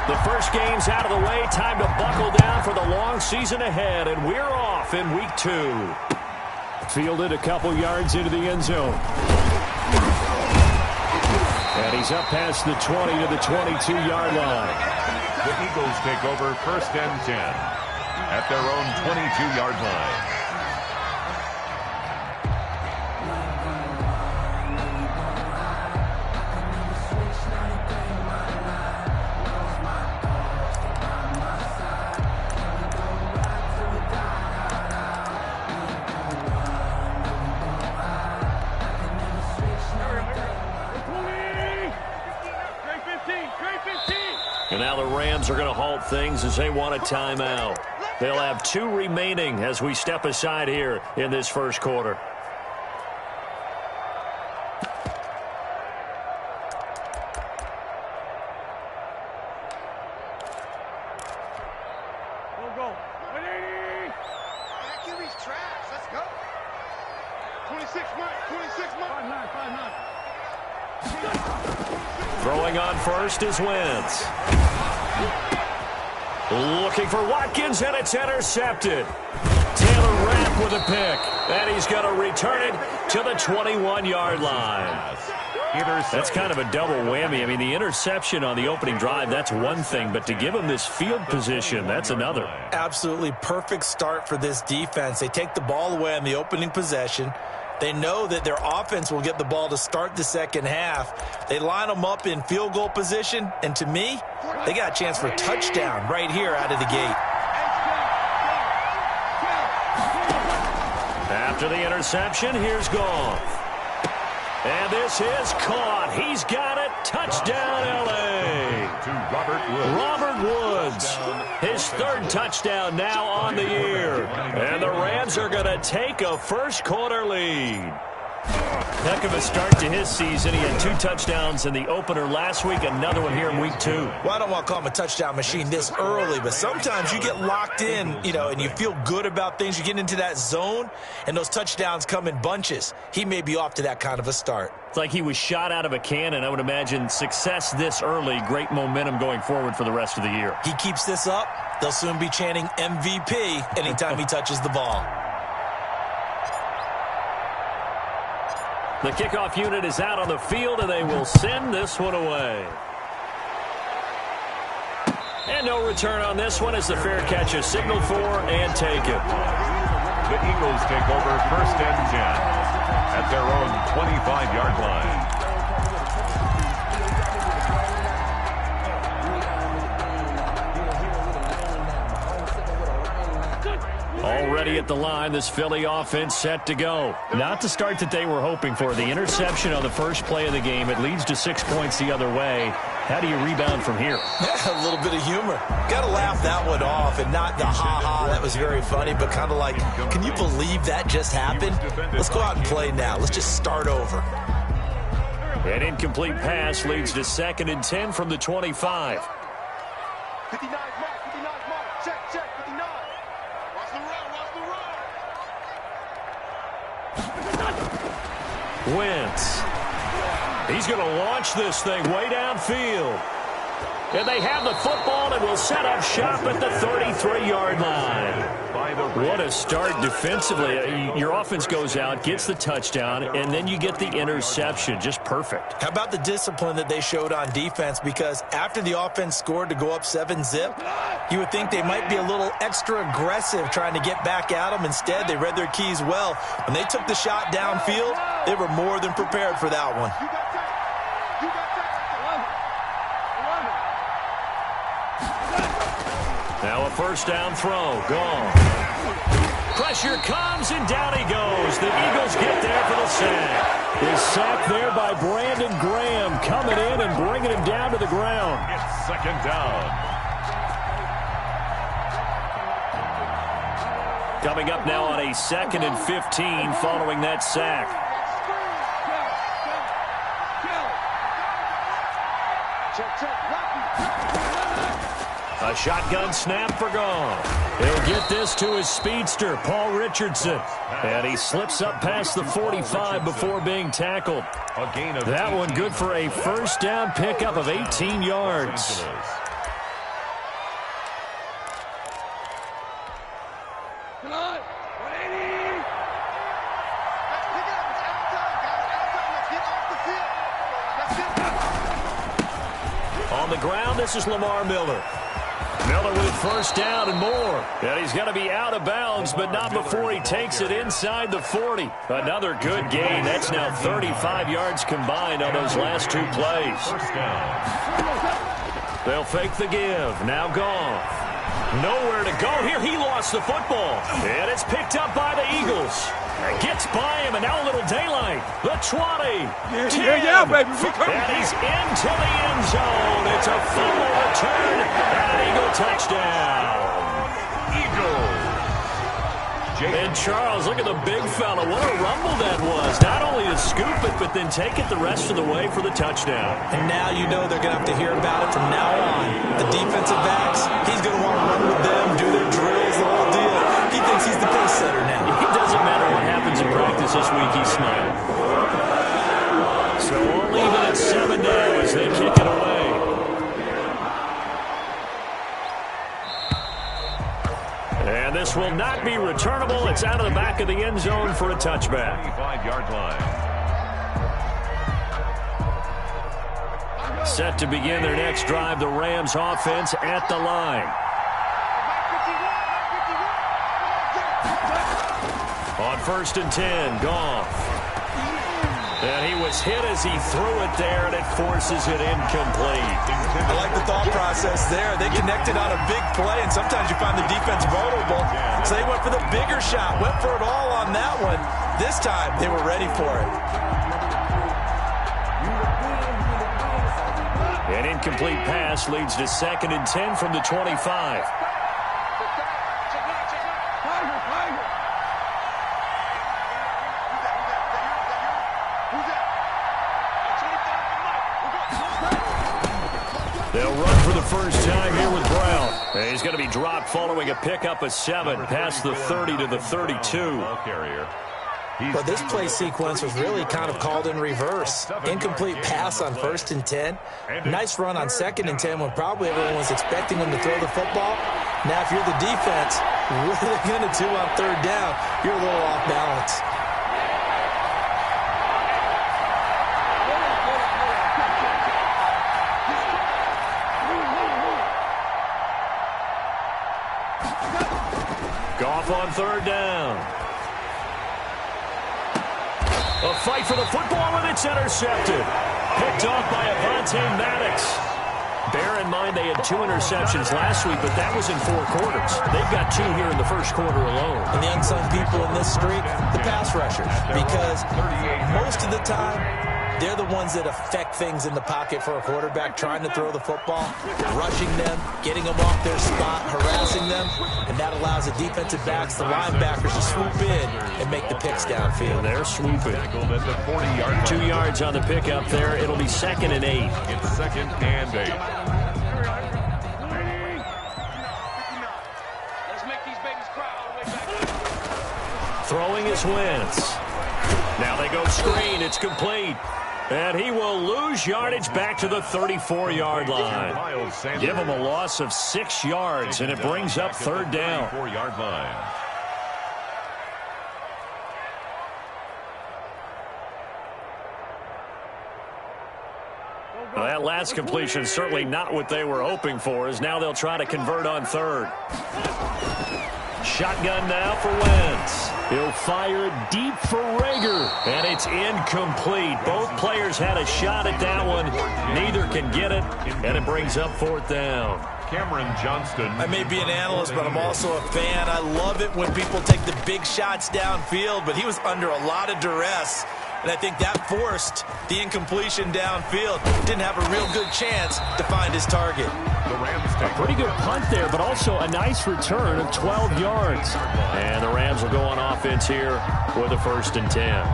The first game's out of the way. Time to buckle down for the long season ahead, and we're off in week 2. Fielded a couple yards into the end zone. And he's up past the 20 to the 22-yard line. The Eagles take over 1st and 10 at their own 22-yard line. And now the Rams are going to halt things as they want a timeout. They'll have 2 remaining as we step aside here in this first quarter. Go. 180. QB's trash. Let's go. 26 Mike. 5-9. Throwing on first is Wentz. Looking for Watkins, and it's intercepted. Taylor Rapp with a pick, and he's going to return it to the 21-yard line. That's kind of a double whammy. I mean, the interception on the opening drive, that's one thing, but to give him this field position, that's another. Absolutely perfect start for this defense. They take the ball away on the opening possession. They know that their offense will get the ball to start the second half. They line them up in field goal position, and to me, they got a chance for a touchdown right here out of the gate. After the interception, here's Goff. And this is caught. He's got it. Touchdown, L.A. To Robert Woods. His 3rd touchdown now on the year. And the Rams are going to take a first quarter lead. Heck of a start to his season. He had 2 touchdowns in the opener last week, another one here in week 2. Well, I don't want to call him a touchdown machine this early, but sometimes you get locked in, and you feel good about things. You get into that zone, and those touchdowns come in bunches. He may be off to that kind of a start. It's like he was shot out of a cannon. I would imagine success this early, great momentum going forward for the rest of the year. He keeps this up, they'll soon be chanting MVP anytime he touches the ball. The kickoff unit is out on the field, and they will send this one away. And no return on this one as the fair catch is signaled for and taken. The Eagles take over 1st and 10 at their own 25-yard line. Already at the line, this Philly offense set to go. Not the start that they were hoping for. The interception on the first play of the game, it leads to 6 points the other way. How do you rebound from here? Yeah, a little bit of humor. Got to laugh that one off, and not the ha-ha, that was very funny, but kind of like, can you believe that just happened? Let's go out and play now. Let's just start over. An incomplete pass leads to 2nd and 10 from the 25. 59 mark. Check. 59. Watch the run. Wentz. He's going to launch this thing way downfield. And they have the football and will set up shop at the 33-yard line. What a start defensively. Your offense goes out, gets the touchdown, and then you get the interception. Just perfect. How about the discipline that they showed on defense? Because after the offense scored to go up 7-zip, you would think they might be a little extra aggressive trying to get back at them. Instead, they read their keys well. When they took the shot downfield, they were more than prepared for that one. Now a first down throw. Gone. Pressure comes, and down he goes. The Eagles get there for the sack. His sack there by Brandon Graham, coming in and bringing him down to the ground. It's 2nd down. Coming up now on a 2nd and 15 following that sack. A shotgun snap for Goff. He'll get this to his speedster, Paul Richardson. And he slips up past the 45 before being tackled. A gain of that one good for a first down pickup of 18 yards. On the ground, this is Lamar Miller. Miller with first down and more. And he's going to be out of bounds, but not before he takes it inside the 40. Another good gain. That's now 35 yards combined on those last two plays. First down. They'll fake the give. Now Goff. Nowhere to go here. He lost the football. And it's picked up by the Eagles. Gets by him, and now a little daylight. The 20. Yeah, baby. And he's into the end zone. It's a fumble return and an Eagle touchdown. Eagles. And Charles, look at the big fella. What a rumble that was. Not only to scoop it, but then take it the rest of the way for the touchdown. And now you know they're going to have to hear about it from now on. The defensive backs, he's going to want to run with them, do their drills, the whole deal. He thinks he's the pace setter now. It doesn't matter what happens in practice this week, he's smiling. So we'll leave it at 7 now as they kick it away. And this will not be returnable. It's out of the back of the end zone for a touchback. 25-yard line. Set to begin their next drive, the Rams offense at the line. On 1st and 10, Goff. And he was hit as he threw it there, and it forces it incomplete. I like the thought process there. They connected on a big play, and sometimes you find the defense vulnerable. So they went for the bigger shot, went for it all on that one. This time, they were ready for it. An incomplete pass leads to 2nd and 10 from the 25. They'll run for the first time here with Brown. And he's going to be dropped following a pickup of 7 past the 30 to the 32. But this play sequence was really kind of called in reverse. Incomplete pass on 1st and 10. Nice run on 2nd and 10 when probably everyone was expecting him to throw the football. Now, if you're the defense, what are they going to do on 3rd down? You're a little off balance. Goff on 3rd down. A fight for the football, and it's intercepted. Picked off by Avonte Maddox. Bear in mind they had 2 interceptions last week, but that was in 4 quarters. They've got 2 here in the first quarter alone. And the unsung people in this streak, the pass rushers. Because most of the time, they're the ones that affect things in the pocket for a quarterback, trying to throw the football, rushing them, getting them off their spot, harassing them, and that allows the defensive backs, the linebackers, to swoop in and make the picks downfield. They're swooping. 2 yards on the pickup there. It'll be 2nd and 8. It's 2nd and 8. Let's make these babies cry all the way back. Throwing is Wentz. Now they go screen. It's complete. And he will lose yardage back to the 34-yard line. Give him a loss of 6 yards, and it brings up 3rd down. 34-yard line. Well, that last completion certainly not what they were hoping for, as now they'll try to convert on 3rd. Shotgun now for Wentz. He'll fire it deep for Rager, and it's incomplete. Both players had a shot at that one. Neither can get it, and it brings up 4th down. Cameron Johnston. I may be an analyst, but I'm also a fan. I love it when people take the big shots downfield, but he was under a lot of duress. And I think that forced the incompletion downfield. Didn't have a real good chance to find his target. The Rams take a pretty good punt there, but also a nice return of 12 yards. And the Rams will go on offense here with a 1st and 10.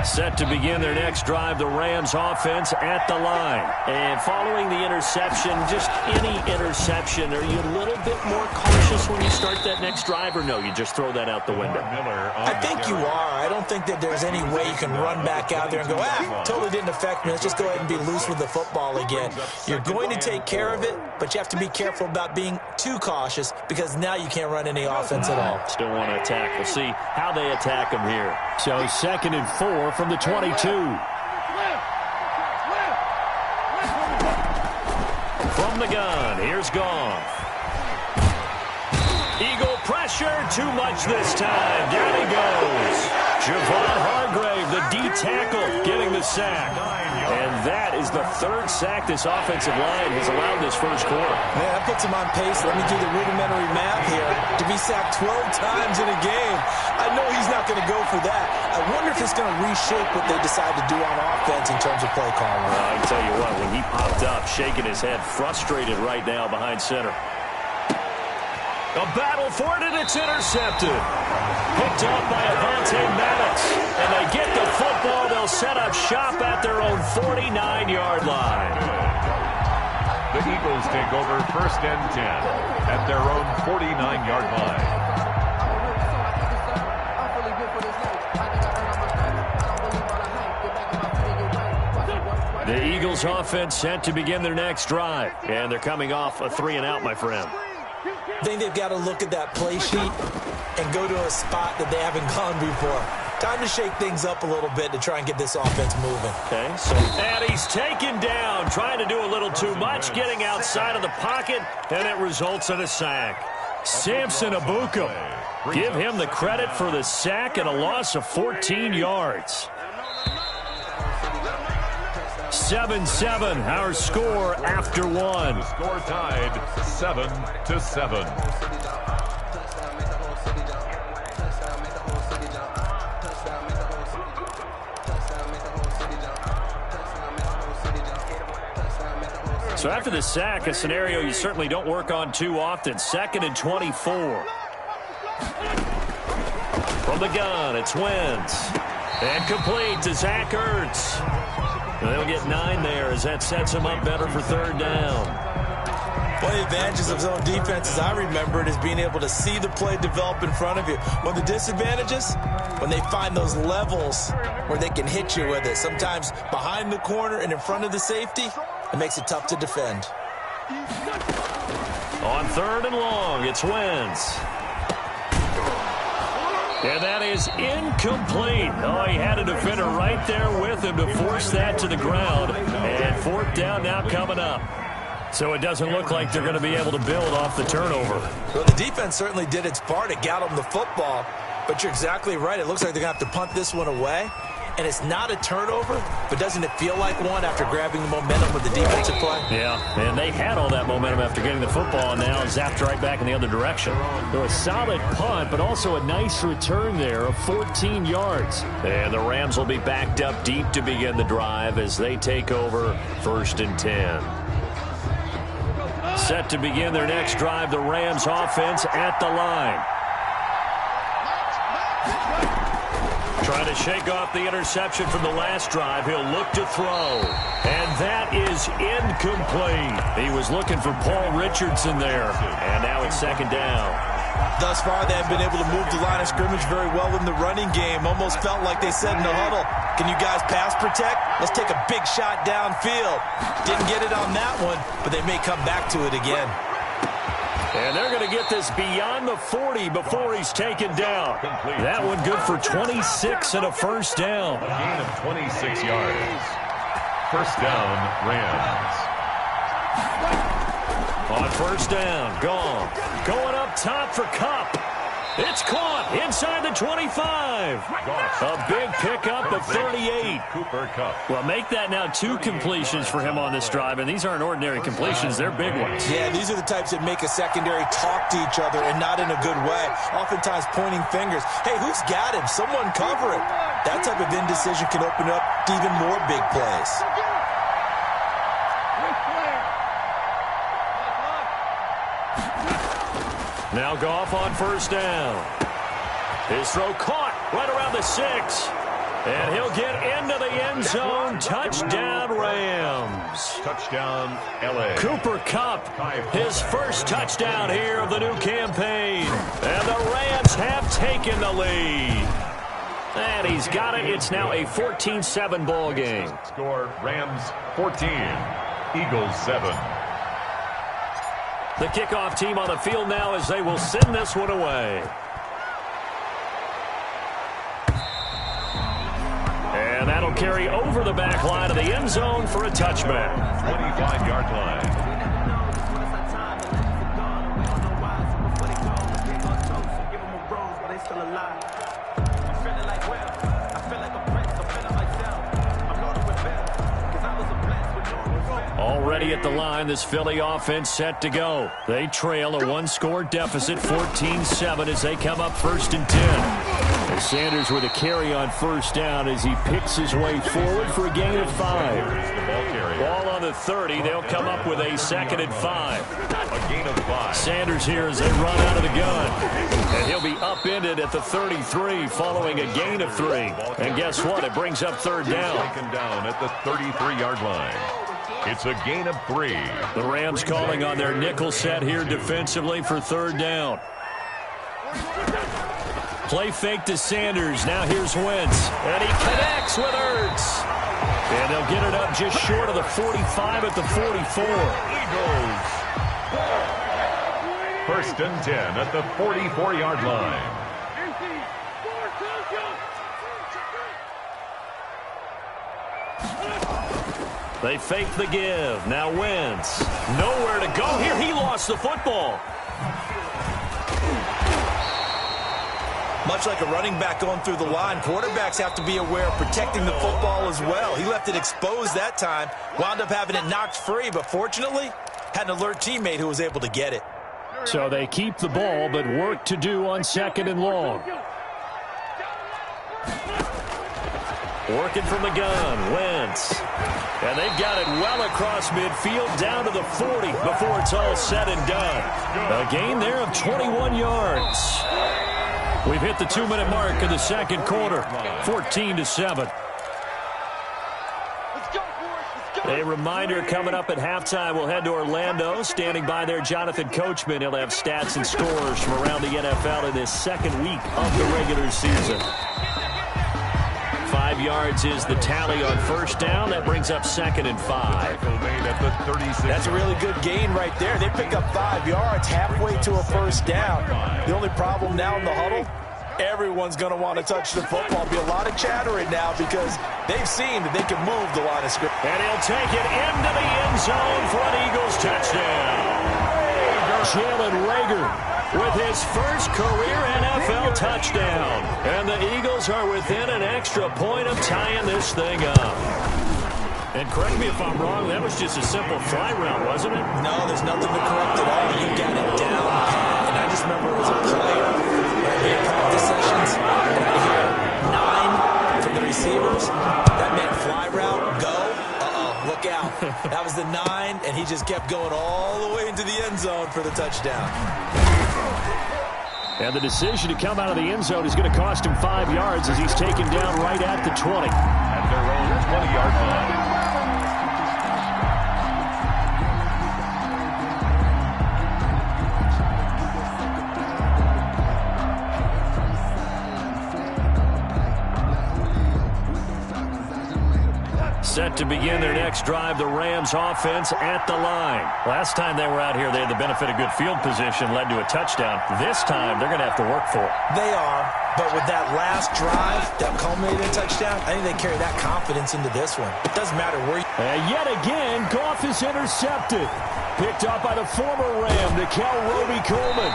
Set to begin their next drive, the Rams offense at the line. And following the interception, just any interception, are you a little bit more cautious when you start that next drive, or no, you just throw that out the window? I think you are. I don't think that there's any way you can run back out there and go, totally didn't affect me. Let's just go ahead and be loose with the football again. You're going to take care of it, but you have to be careful about being too cautious, because now you can't run any offense at all. Still want to attack. We'll see how they attack them here. So 2nd and 4 from the 22. From the gun, here's Goff. Eagle pressure, too much this time. Down he goes. Javon Hargrave, the D tackle, getting the sack. And that is the third sack this offensive line has allowed this first quarter. Man, that puts him on pace. Let me do the rudimentary math here. To be sacked 12 times in a game, I know he's not going to go for that. I wonder if it's going to reshape what they decide to do on offense in terms of play calling. I can tell you what, when he popped up, shaking his head, frustrated right now behind center. A battle for it, and it's intercepted. Picked up by Avonte Maddox. And they get the football. They'll set up shop at their own 49-yard line. The Eagles take over 1st and 10 at their own 49-yard line. The Eagles offense set to begin their next drive. And they're coming off a 3-and-out, my friend. I think they've got to look at that play sheet and go to a spot that they haven't gone before. Time to shake things up a little bit to try and get this offense moving. Okay, and he's taken down, trying to do a little too much, getting outside of the pocket, and it results in a sack. Samson Ebukam. Give him the credit for the sack and a loss of 14 yards. 7-7, our score after one. The score tied 7-7. So after the sack, a scenario you certainly don't work on too often. 2nd and 24. From the gun, it's Wentz. And complete to Zach Ertz. They'll get 9 there as that sets him up better for 3rd down. One of the advantages of zone defense, as I remember it, is being able to see the play develop in front of you. One of the disadvantages, when they find those levels where they can hit you with it, sometimes behind the corner and in front of the safety, it makes it tough to defend. On 3rd and long, it's Wentz. And that is incomplete. Oh, he had a defender right there with him to force that to the ground. And 4th down now coming up. So it doesn't look like they're going to be able to build off the turnover. Well, the defense certainly did its part. It got them the football. But you're exactly right. It looks like they're going to have to punt this one away. And it's not a turnover, but doesn't it feel like one after grabbing the momentum with the defensive play? Yeah, and they had all that momentum after getting the football, and now zapped right back in the other direction. So a solid punt, but also a nice return there of 14 yards. And the Rams will be backed up deep to begin the drive as they take over 1st and 10. Set to begin their next drive, the Rams offense at the line. Trying to shake off the interception from the last drive. He'll look to throw. And that is incomplete. He was looking for Paul Richardson there. And now it's 2nd down. Thus far, they have been able to move the line of scrimmage very well in the running game. Almost felt like they said in the huddle, can you guys pass protect? Let's take a big shot downfield. Didn't get it on that one, but they may come back to it again. And they're going to get this beyond the 40 before he's taken down. That one good for 26 and a 1st down. A gain of 26 yards. 1st down, Rams. On 1st down, Goff. Going up top for Kupp. It's caught inside the 25. A big pickup of 38. Cooper Kupp. Well, make that now 2 completions for him on this drive, and these aren't ordinary completions. They're big ones. Yeah, these are the types that make a secondary talk to each other and not in a good way. Oftentimes pointing fingers. Hey, who's got him? Someone cover it. That type of indecision can open up to even more big plays. Now Goff on 1st down. His throw caught right around the 6. And he'll get into the end zone. Touchdown, Rams. Touchdown, L.A. Cooper Kupp, his first touchdown here of the new campaign. And the Rams have taken the lead. And he's got it. It's now a 14-7 ball game. Score, Rams 14, Eagles 7. The kickoff team on the field now as they will send this one away. And that'll carry over the back line of the end zone for a touchback. 25-yard line. Already at the line, this Philly offense set to go. They trail a one-score deficit, 14-7, as they come up 1st and 10. And Sanders with a carry on 1st down as he picks his way forward for a gain of 5. Ball on the 30. They'll come up with a 2nd and 5. A gain of 5. Sanders here as they run out of the gun. And he'll be upended at the 33 following a gain of 3. And guess what? It brings up 3rd down. Taken down at the 33-yard line. It's a gain of 3. The Rams calling on their nickel set here defensively for 3rd down. Play fake to Sanders. Now here's Wentz. And he connects with Ertz. And they'll get it up just short of the 45 at the 44. Eagles. 1st and 10 at the 44-yard line. They fake the give. Now Wentz. Nowhere to go here. He lost the football. Much like a running back going through the line, quarterbacks have to be aware of protecting the football as well. He left it exposed that time, wound up having it knocked free, but fortunately had an alert teammate who was able to get it. So they keep the ball, but work to do on 2nd and long. Working from the gun, Wentz. And they've got it well across midfield down to the 40 before it's all said and done. A gain there of 21 yards. We've hit the 2-minute mark of the 2nd quarter, 14-7. A reminder coming up at halftime, we'll head to Orlando. Standing by there, Jonathan Coachman. He'll have stats and scores from around the NFL in this 2nd week of the regular season. 5 yards is the tally on 1st down. That brings up 2nd and 5. That's a really good gain right there. They pick up 5 yards halfway to a 1st down. The only problem now in the huddle, everyone's going to want to touch the football. Be a lot of chattering now because they've seen that they can move the line of scrimmage. And he'll take it into the end zone for an Eagles touchdown. Jalen Reagor with his first career NFL touchdown. And the Eagles are within an extra point of tying this thing up. And correct me if I'm wrong, that was just a simple fly route, wasn't it? No, there's nothing to correct at all. You got it down. And I just remember it was a player in practice sessions, and I hear 9 from the receivers. That meant fly route, go. Look out. That was the 9, and he just kept going all the way into the end zone for the touchdown. And the decision to come out of the end zone is going to cost him 5 yards as he's taken down right at the 20. At their own 20-yard line. Set to begin their next drive, the Rams offense at the line. Last time they were out here, they had the benefit of good field position, led to a touchdown. This time, they're going to have to work for it. They are, but with that last drive that culminated in a touchdown, I think they carry that confidence into this one. It doesn't matter where you... And yet again, Goff is intercepted. Picked up by the former Ram, Nikel Roby-Coleman.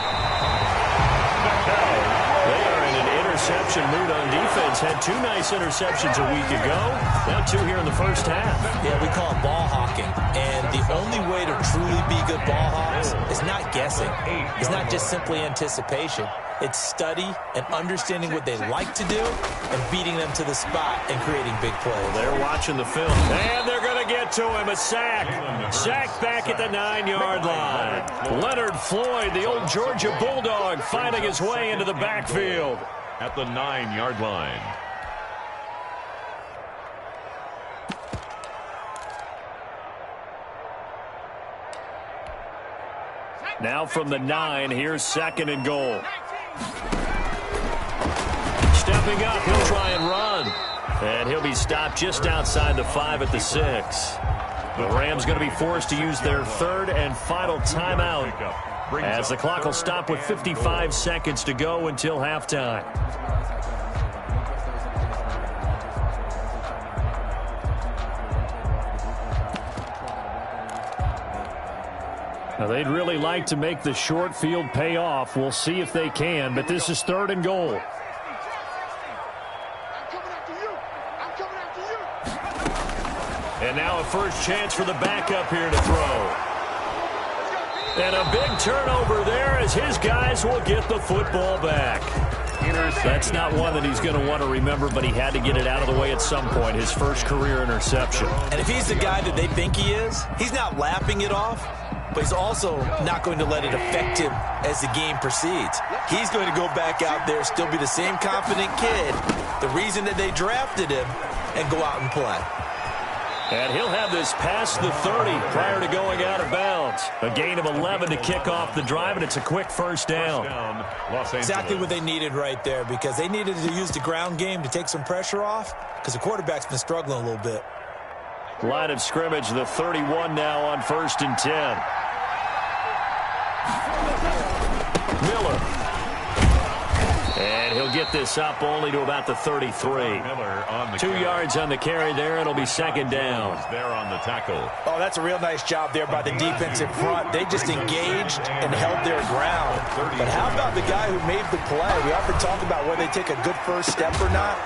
They are in an interception mood on defense. Had 2 nice interceptions a week ago. Now 2 here in the first half. Yeah, we call it ball hawking. And the only way to truly be good ball hawks is not guessing. It's not just simply anticipation. It's study and understanding what they like to do and beating them to the spot and creating big plays. They're watching the film. And they're going to get to him. A sack. Sack back at the 9-yard line. Leonard Floyd, the old Georgia Bulldog, finding his way into the backfield. At the 9-yard line. Now from the 9, here's 2nd and goal. Stepping up, he'll try and run. And he'll be stopped just outside the 5 at the 6. The Rams going to be forced to use their 3rd and final timeout as the clock will stop with 55 seconds to go until halftime. Now, they'd really like to make the short field pay off. We'll see if they can, but this is 3rd and goal. And now a first chance for the backup here to throw. And a big turnover there as his guys will get the football back. That's not one that he's going to want to remember, but he had to get it out of the way at some point, his first career interception. And if he's the guy that they think he is, he's not laughing it off, but he's also not going to let it affect him as the game proceeds. He's going to go back out there, still be the same confident kid, the reason that they drafted him, and go out and play. And he'll have this past the 30 prior to going out of bounds. A gain of 11 to kick off the drive, and it's a quick first down. Exactly what they needed right there, because they needed to use the ground game to take some pressure off, because the quarterback's been struggling a little bit. Line of scrimmage, the 31 now on 1st and 10. Miller. And he'll get this up only to about the 33. 2 yards on the carry there. It'll be second down. There on the tackle. Oh, that's a real nice job there by the defensive front. They just engaged and held their ground. But how about the guy who made the play? We often talk about whether they take a good first step or not.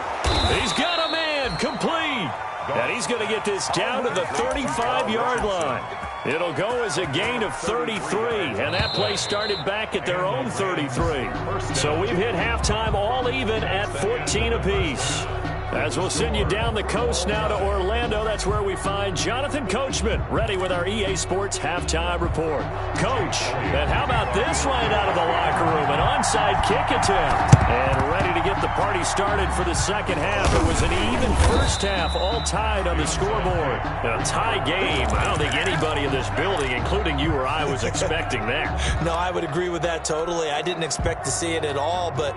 He's got a man complete. And he's going to get this down to the 35-yard line. It'll go as a gain of 33, and that play started back at their own 33. So we've hit halftime all even at 14 apiece. As we'll send you down the coast now to Orlando, that's where we find Jonathan Coachman ready with our EA Sports Halftime Report. Coach, and how about this line out of the locker room? An onside kick attempt. And ready to get the party started for the second half. It was an even first half, all tied on the scoreboard. A tie game. I don't think anybody in this building, including you or I, was expecting that. No, I would agree with that totally. I didn't expect to see it at all, but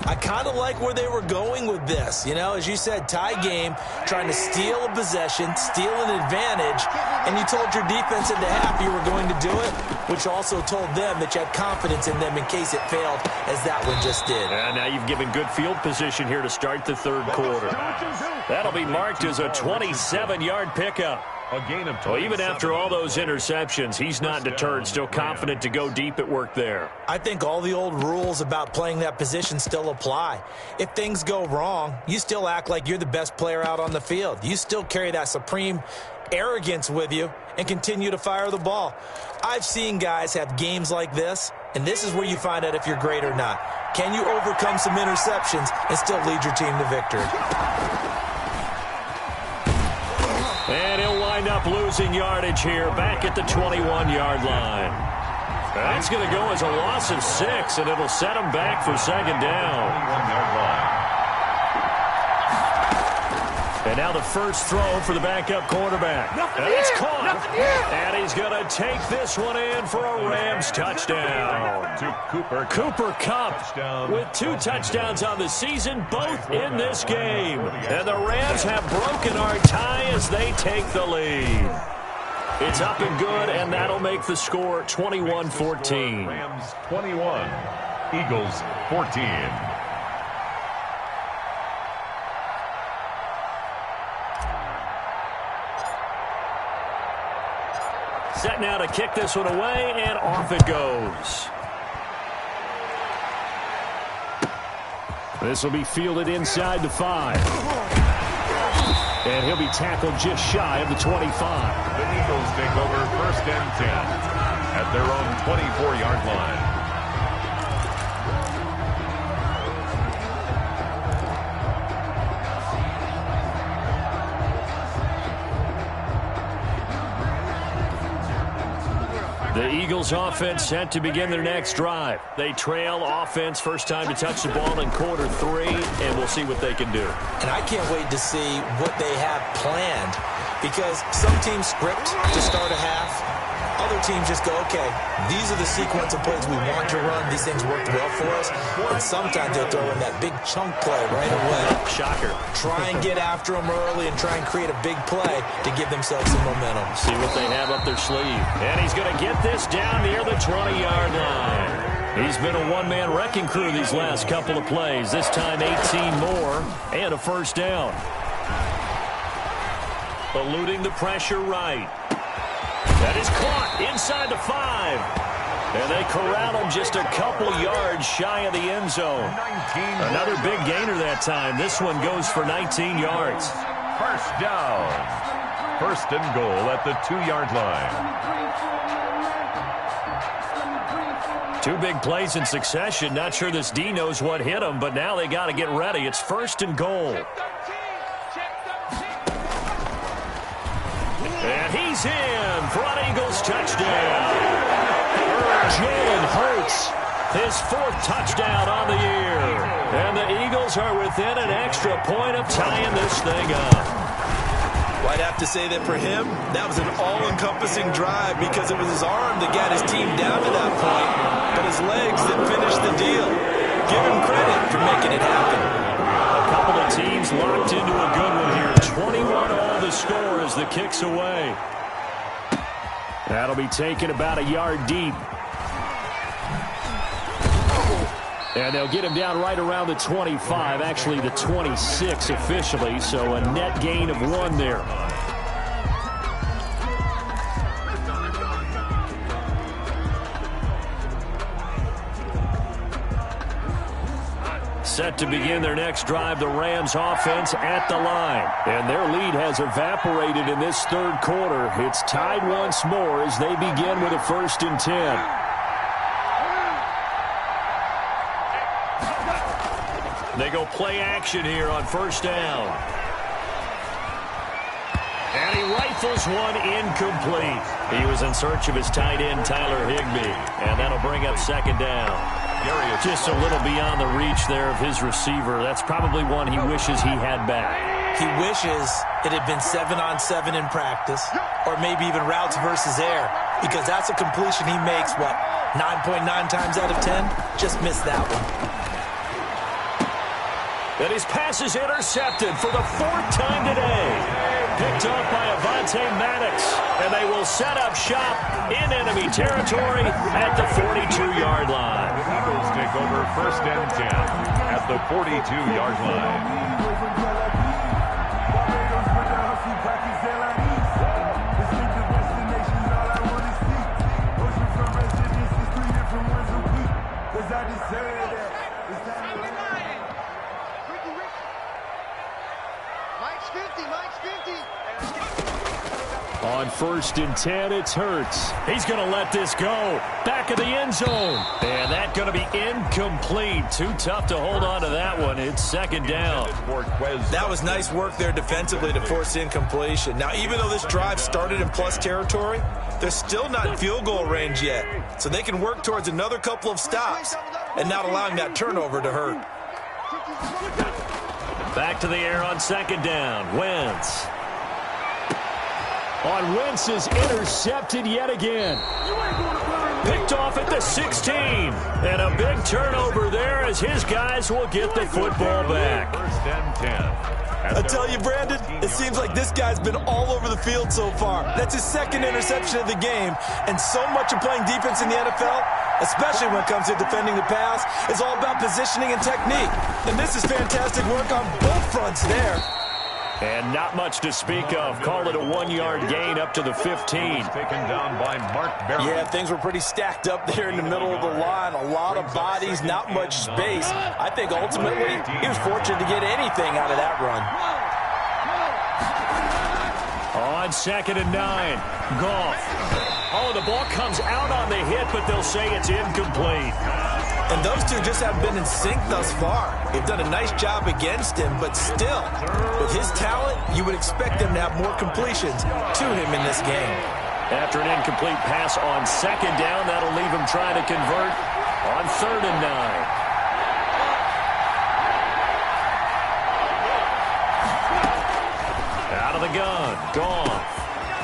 I kind of like where they were going with this. You know, as you said, tie game, trying to steal a possession, steal an advantage, and you told your defense at the half you were going to do it, which also told them that you had confidence in them in case it failed, as that one just did. And now you've given good field position here to start the third quarter. That'll be marked as a 27-yard pickup. A gain of 27. Well, even after all those interceptions, he's not deterred, still confident to go deep at work there. I think all the old rules about playing that position still apply. If things go wrong, you still act like you're the best player out on the field. You still carry that supreme arrogance with you and continue to fire the ball. I've seen guys have games like this, and this is where you find out if you're great or not. Can you overcome some interceptions and still lead your team to victory? And he'll wind up losing yardage here back at the 21-yard line. That's going to go as a loss of 6, and it'll set him back for second down. 21-yard line. And now the first throw for the backup quarterback. And it's caught. And he's going to take this one in for a Rams touchdown. To Cooper Kupp with 2 touchdowns on the season, both in this game. And the Rams have broken our tie as they take the lead. It's up and good, and that'll make the score 21-14. Rams 21, Eagles 14. Set now to kick this one away, and off it goes. This will be fielded inside the 5. And he'll be tackled just shy of the 25. The Eagles take over 1st and 10 at their own 24-yard line. The Eagles offense set to begin their next drive. They trail offense, first time to touch the ball in quarter 3, and we'll see what they can do. And I can't wait to see what they have planned, because some teams script to start a half. Other teams just go, okay, these are the sequence of plays we want to run. These things worked well for us. And sometimes they'll throw in that big chunk play right away. Shocker. Try and get after them early and try and create a big play to give themselves some momentum. See what they have up their sleeve. And he's going to get this down near the 20-yard line. He's been a one-man wrecking crew these last couple of plays. This time 18 more and a first down. Eluding the pressure right. That is caught inside the 5. And they corral him just a couple yards shy of the end zone. Another big gainer that time. This one goes for 19 yards. First down. first and goal at the 2-yard line. 2 big plays in succession. Not sure this D knows what hit him, but now they got to get ready. It's first and goal. And he's in for an Eagles touchdown. Jalen Hurts, his 4th touchdown on the year. And the Eagles are within an extra point of tying this thing up. Well, I'd have to say that for him, that was an all-encompassing drive because it was his arm that got his team down to that point, but his legs that finished the deal. Give him credit for making it happen. A couple of teams locked into a good one here. 21 all the score as the kick's away. That'll be taken about a yard deep. And they'll get him down right around the 25, actually the 26 officially, so a net gain of 1 there. Set to begin their next drive, the Rams offense at the line. And their lead has evaporated in this 3rd quarter. It's tied once more as they begin with a 1st and 10. They go play action here on 1st down. And he rifles one incomplete. He was in search of his tight end, Tyler Higbee. And that'll bring up 2nd down. Just a little beyond the reach there of his receiver. That's probably one he wishes he had back. He wishes it had been 7-on-7 in practice, or maybe even routes versus air, because that's a completion he makes, 9.9 times out of 10? Just missed that one. And his pass is intercepted for the 4th time today. Picked off by Avonte Maddox. And they will set up shop in enemy territory at the 42-yard line. The Eagles take over 1st and 10 at the 42-yard line. On 1st and 10, it's Hurts. He's going to let this go. Back of the end zone. And that's going to be incomplete. Too tough to hold on to that one. It's 2nd down. That was nice work there defensively to force incompletion. Now, even though this drive started in plus territory, they're still not in field goal range yet. So they can work towards another couple of stops and not allowing that turnover to hurt. Back to the air on 2nd down. Wentz. On Wentz is intercepted yet again. Picked off at the 16. And a big turnover there as his guys will get the football back. 1st and 10. I tell you, Brandon, it seems like this guy's been all over the field so far. That's his 2nd interception of the game. And so much of playing defense in the NFL, especially when it comes to defending the pass, is all about positioning and technique. And this is fantastic work on both fronts there. And not much to speak of. Call it a 1-yard gain up to the 15. Taken down by Mark Barron. Yeah, things were pretty stacked up there in the middle of the line. A lot of bodies, not much space. I think ultimately he was fortunate to get anything out of that run. On 2nd and 9, Goff. Oh, the ball comes out on the hit, but they'll say it's incomplete. And those two just haven't been in sync thus far. They've done a nice job against him, but still, with his talent, you would expect them to have more completions to him in this game. After an incomplete pass on 2nd down, that'll leave him trying to convert on 3rd and 9. Out of the gun, Goff.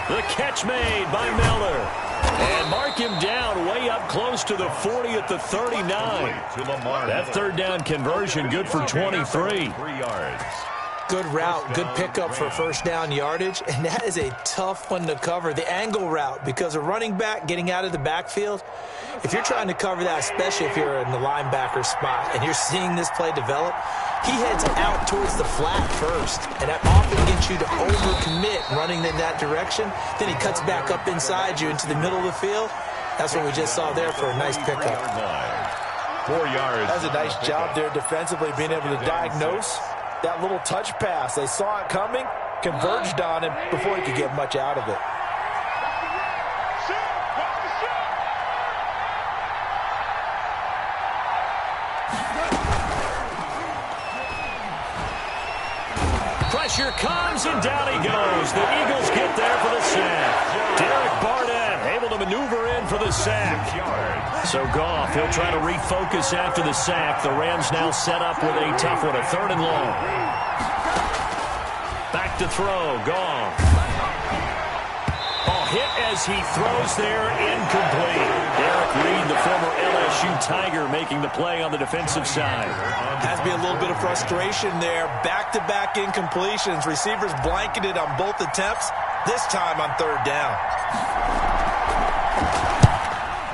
The catch made by Miller. And mark him down way up close to the 40 at the 39. That 3rd down conversion good for 23. 3 yards. Good route, good pickup for 1st down yardage, and that is a tough one to cover, the angle route, because a running back getting out of the backfield, if you're trying to cover that, especially if you're in the linebacker spot and you're seeing this play develop, he heads out towards the flat first, and that often gets you to overcommit running in that direction. Then he cuts back up inside you into the middle of the field. That's what we just saw there for a nice pickup. 4 yards. That's a nice job there defensively, being able to diagnose that little touch pass. They saw it coming, converged on him before he could get much out of it. Pressure comes, and down he goes. The Eagles get there for the sack. Derek Barnett able to maneuver in for the sack. So Goff, he'll try to refocus after the sack. The Rams now set up with a tough one, a 3rd and long. Back to throw, Goff. Hit as he throws there, incomplete. Derek Reed, the former LSU Tiger, making the play on the defensive side. Has to be a little bit of frustration there. Back-to-back incompletions. Receivers blanketed on both attempts, this time on 3rd down.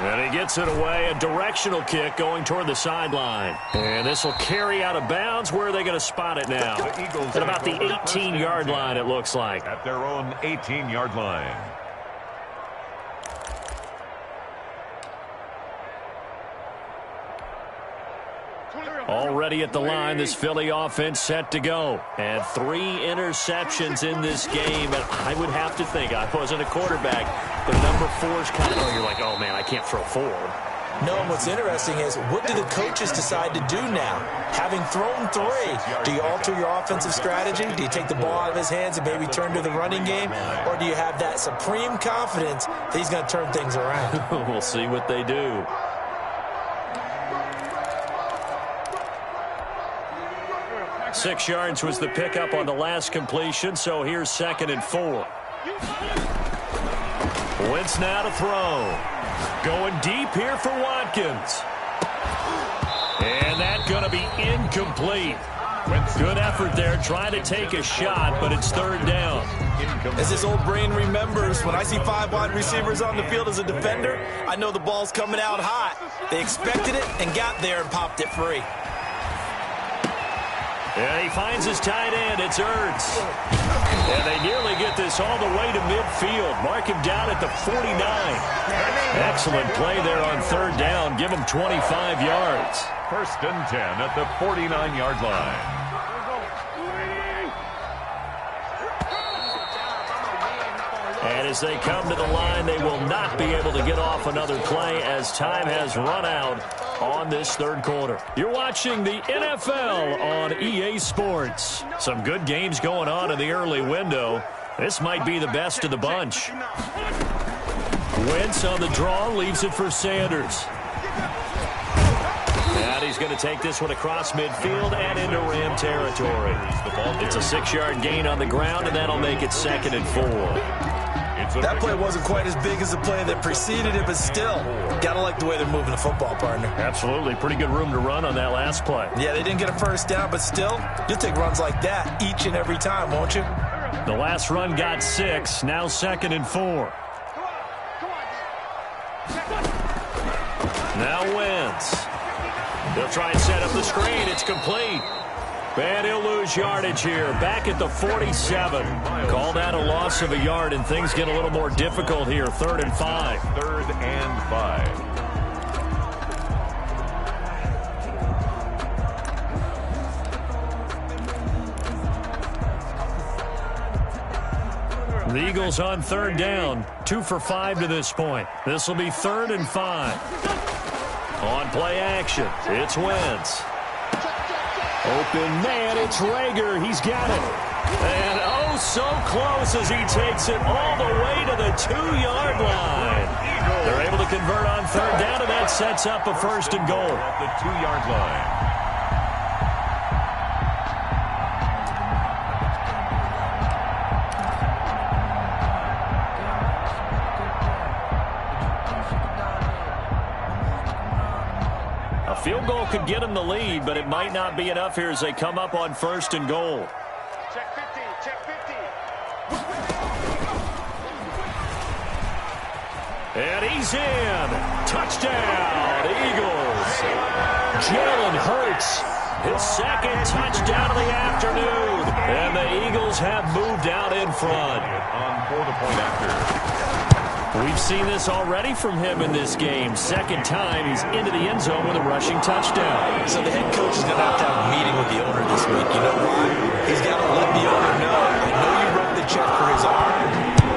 And he gets it away, a directional kick going toward the sideline. And this will carry out of bounds. Where are they going to spot it now? At about the 18-yard line, it looks like. At their own 18-yard line. Already at the line, this Philly offense set to go. And 3 interceptions in this game. And I would have to think, I wasn't a quarterback, but number 4 is kind of, you're like, oh, man, I can't throw 4. No, and what's interesting is, what do the coaches decide to do now? Having thrown 3, do you alter your offensive strategy? Do you take the ball out of his hands and maybe turn to the running game? Or do you have that supreme confidence that he's going to turn things around? We'll see what they do. Six yards was the pickup on the last completion, so here's 2nd and 4. Wentz now to throw. Going deep here for Watkins. And that's going to be incomplete. Good effort there, trying to take a shot, but it's 3rd down. As this old brain remembers, when I see 5 wide receivers on the field as a defender, I know the ball's coming out hot. They expected it and got there and popped it free. And he finds his tight end. It's Ertz. And they nearly get this all the way to midfield. Mark him down at the 49. Excellent play there on 3rd down. Give him 25 yards. 1st and 10 at the 49-yard line. And as they come to the line, they will not be able to get off another play as time has run out on this 3rd quarter. You're watching the NFL on EA Sports. Some good games going on in the early window. This might be the best of the bunch. Wentz on the draw, leaves it for Sanders. And he's going to take this one across midfield and into Ram territory. It's a 6-yard gain on the ground, and that'll make it 2nd and 4. That play wasn't quite as big as the play that preceded it, but still, gotta like the way they're moving the football, partner. Absolutely. Pretty good room to run on that last play. Yeah, they didn't get a 1st down, but still, you'll take runs like that each and every time, won't you? The last run got 6. Now 2nd and 4. Now Wentz. They'll try and set up the screen. It's complete. And he'll lose yardage here. Back at the 47. Call that a loss of a yard, and things get a little more difficult here. 3rd and 5. 3rd and 5. The Eagles on 3rd down. 2 for 5 to this point. This will be 3rd and 5. On play action, it's Wentz. Open man, it's Rager. He's got it. And oh, so close as he takes it all the way to the 2-yard line. They're able to convert on 3rd down, and that sets up a 1st and goal. At the 2-yard line. Field goal could get them the lead, but it might not be enough here as they come up on 1st and goal. Check 50, check 50. And he's in. Touchdown, Eagles. Jalen Hurts, his 2nd touchdown of the afternoon. And the Eagles have moved out in front. On for the point after. We've seen this already from him in this game. 2nd time he's into the end zone with a rushing touchdown. So the head coach is going to have a meeting with the owner this week. You know why? He's got to let the owner know, I know you run check for his arm,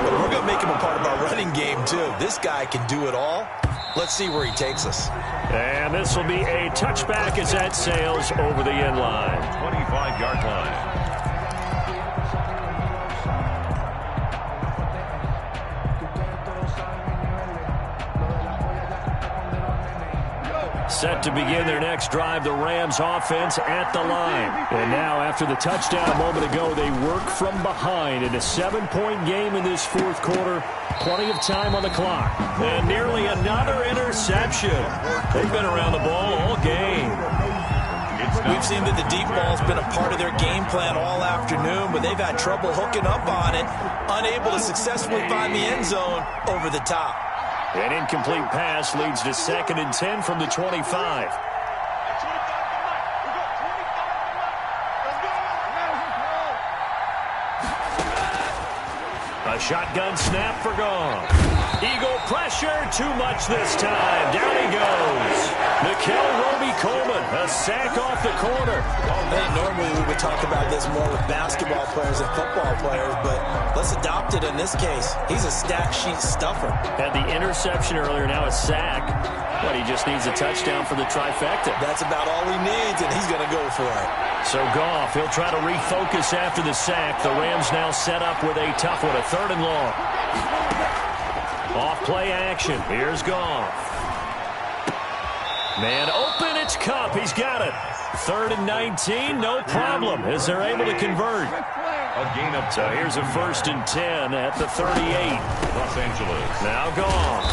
but we're going to make him a part of our running game, too. This guy can do it all. Let's see where he takes us. And this will be a touchback as that sails over the end line. 25-yard line. Set to begin their next drive, the Rams offense at the line. And now, after the touchdown a moment ago, they work from behind in a 7-point game in this fourth quarter. Plenty of time on the clock. And nearly another interception. They've been around the ball all game. We've seen that the deep ball's been a part of their game plan all afternoon, but they've had trouble hooking up on it, unable to successfully find the end zone over the top. An incomplete pass leads to 2nd and 10 from the 25. A shotgun snap for Goff. Eagle pressure, too much this time. Down he goes. Nikel Roby-Coleman, a sack off the corner. Hey, normally we would talk about this more with basketball players and football players, but let's adopt it in this case. He's a stat sheet stuffer. Had the interception earlier, now a sack. But he just needs a touchdown for the trifecta. That's about all he needs, and he's going to go for it. So Goff, he'll try to refocus after the sack. The Rams now set up with a tough one, a 3rd and long. Off play action. Here's Goff. Man open, it's Kupp. He's got it. 3rd and 19, no problem, as they're able to convert. A gain of 10. So here's a 1st and 10 at the 38. Los Angeles. Now Goff.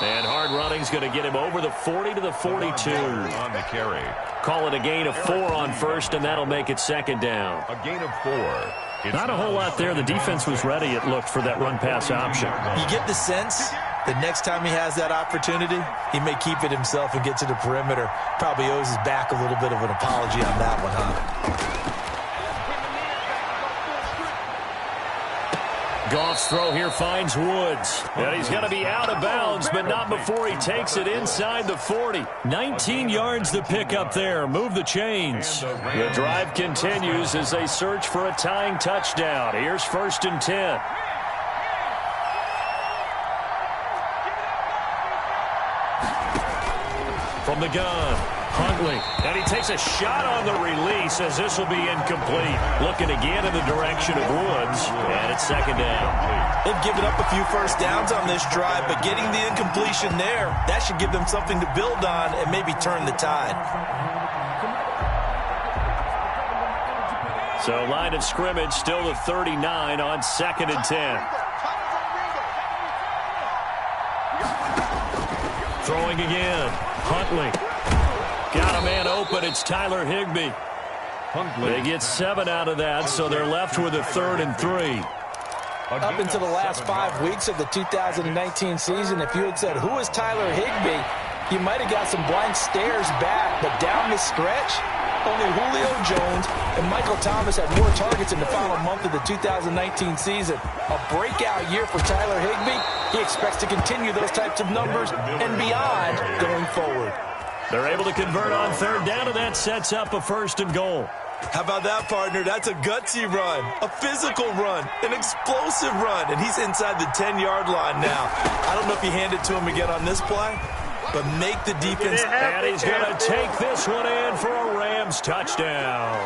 And hard running's going to get him over the 40 to the 42. On the carry. Call it a gain of 4 on 1st, and that'll make it 2nd down. A gain of 4. Not a whole lot there. The defense was ready, it looked, for that run-pass option. You get the sense that next time he has that opportunity, he may keep it himself and get to the perimeter. Probably owes his back a little bit of an apology on that one, huh? Goff's throw here finds Woods. And he's going to be out of bounds, but not before he takes it inside the 40. 19 yards to pick up there. Move the chains. The drive continues as they search for a tying touchdown. Here's 1st and 10. From the gun, Huntley. And he takes a shot on the release as this will be incomplete. Looking again in the direction of Woods. And it's 2nd down. They've given up a few first downs on this drive, but getting the incompletion there, that should give them something to build on and maybe turn the tide. So line of scrimmage still the 39 on 2nd and 10. Throwing again. Huntley. Got a man open. It's Tyler Higbee. They get 7 out of that, so they're left with a 3rd and 3. Up until the last 5 weeks of the 2019 season, if you had said, who is Tyler Higbee, you might have got some blank stares back. But down the stretch, only Julio Jones and Michael Thomas had more targets in the final month of the 2019 season. A breakout year for Tyler Higbee. He expects to continue those types of numbers and beyond going forward. They're able to convert on 3rd down, and that sets up a 1st and goal. How about that, partner? That's a gutsy run, a physical run, an explosive run, and he's inside the 10-yard line now. I don't know if you hand it to him again on this play, but make the defense. And he's going to take this one in for a Rams touchdown.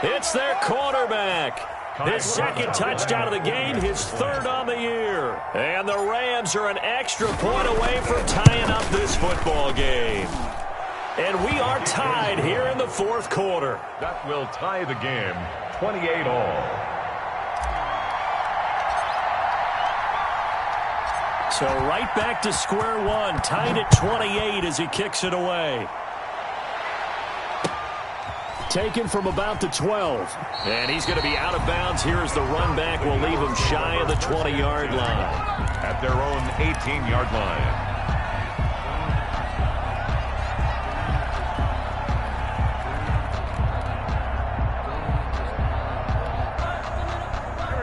It's their quarterback. His 2nd touchdown of the game, his 3rd on the year. And the Rams are an extra point away from tying up this football game. And we are tied here in the 4th quarter. That will tie the game, 28 all. So right back to square one, tied at 28 as he kicks it away. Taken from about the 12. And he's going to be out of bounds here as the run back will leave him shy of the 20-yard line. At their own 18-yard line.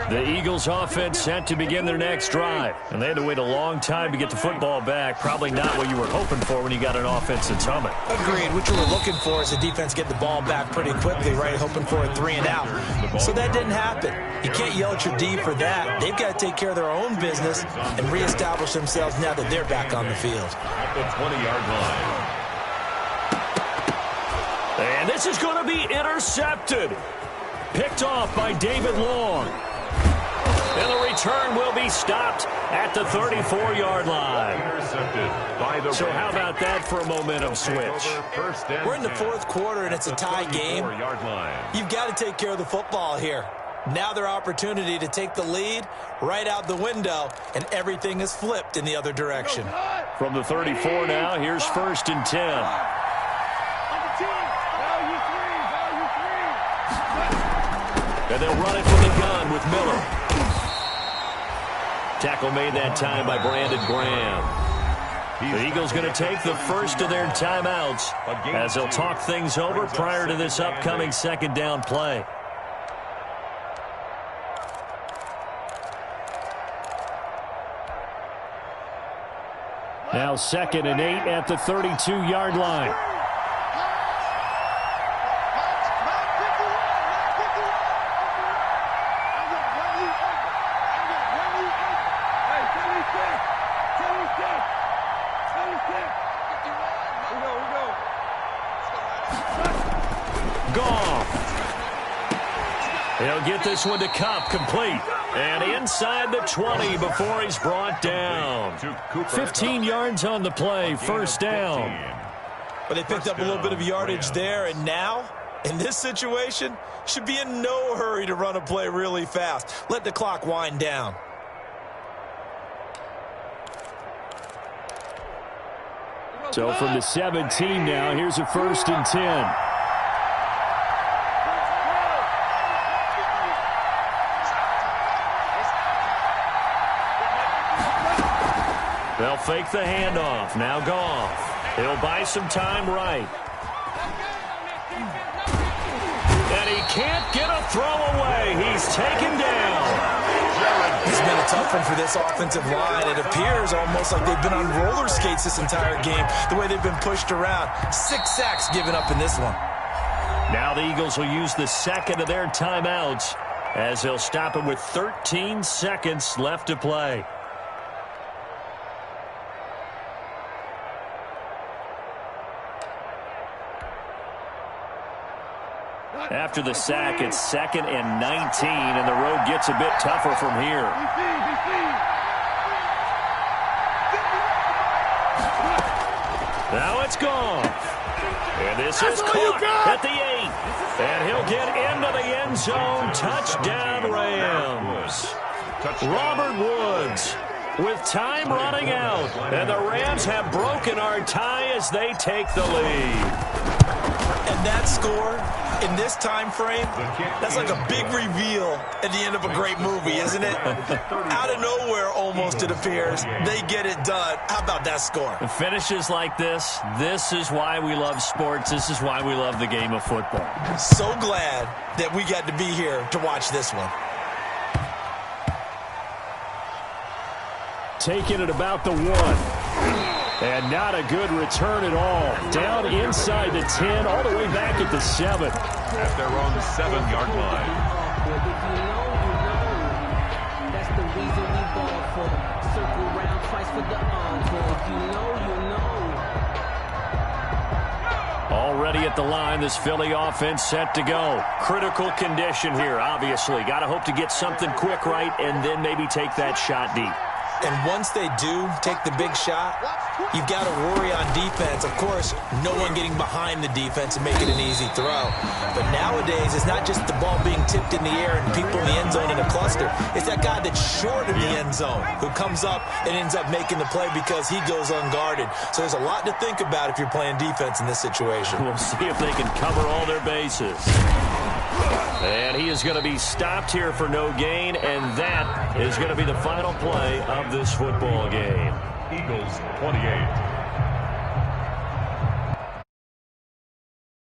The Eagles offense set to begin their next drive. And they had to wait a long time to get the football back. Probably not what you were hoping for when you got an offense that's humming. Agreed. What you were looking for is the defense get the ball back pretty quickly, right? Hoping for a 3 and out. So that didn't happen. You can't yell at your D for that. They've got to take care of their own business and reestablish themselves now that they're back on the field. At the 20-yard line. And this is going to be intercepted. Picked off by David Long. And the return will be stopped at the 34-yard line. Intercepted by the So how about that for a momentum switch? We're in the fourth quarter, and it's a tie game. You've got to take care of the football here. Now their opportunity to take the lead right out the window, and everything is flipped in the other direction. From the 34 now, here's 1st and 10. And they'll run it from the gun with Miller. Tackle made that time by Brandon Graham. The Eagles going to take the first of their timeouts as they'll talk things over prior to this upcoming second down play. Now 2nd and 8 at the 32-yard line. He'll get this one to Kupp, complete. And inside the 20 before he's brought down. 15 yards on the play, first down. But they picked up a little bit of yardage there, and now, in this situation, should be in no hurry to run a play really fast. Let the clock wind down. So from the 17 now, here's a 1st and 10. They'll fake the handoff. Now Goff. He'll buy some time right. And he can't get a throw away. He's taken down. It's been a tough one for this offensive line. It appears almost like they've been on roller skates this entire game, the way they've been pushed around. 6 sacks given up in this one. Now the Eagles will use the second of their timeouts as they'll stop it with 13 seconds left to play. After the sack, it's 2nd and 19, and the road gets a bit tougher from here. Now it's gone. And this is caught at the 8. And he'll get into the end zone. Touchdown, Rams. Robert Woods with time running out. And the Rams have broken our tie as they take the lead. And that score, in this time frame, that's like a big reveal at the end of a great movie, isn't it? Out of nowhere, almost, it appears. They get it done. How about that score? Finishes like this is why we love sports. This is why we love the game of football. So glad that we got to be here to watch this one. Taking it about the 1. And not a good return at all. Down inside the 10, all the way back at the 7. At their own 7-yard line. That's the reason we ball for. Circle round twice for the encore. You know. Already at the line, this Philly offense set to go. Critical condition here, obviously. Got to hope to get something quick right and then maybe take that shot deep. And once they do take the big shot, you've got to worry on defense. Of course, no one getting behind the defense and making an easy throw. But nowadays, it's not just the ball being tipped in the air and people in the end zone in a cluster. It's that guy that's short of the end zone who comes up and ends up making the play because he goes unguarded. So there's a lot to think about if you're playing defense in this situation. We'll see if they can cover all their bases. And he is going to be stopped here for no gain, and that is going to be the final play of this football game. Eagles 28,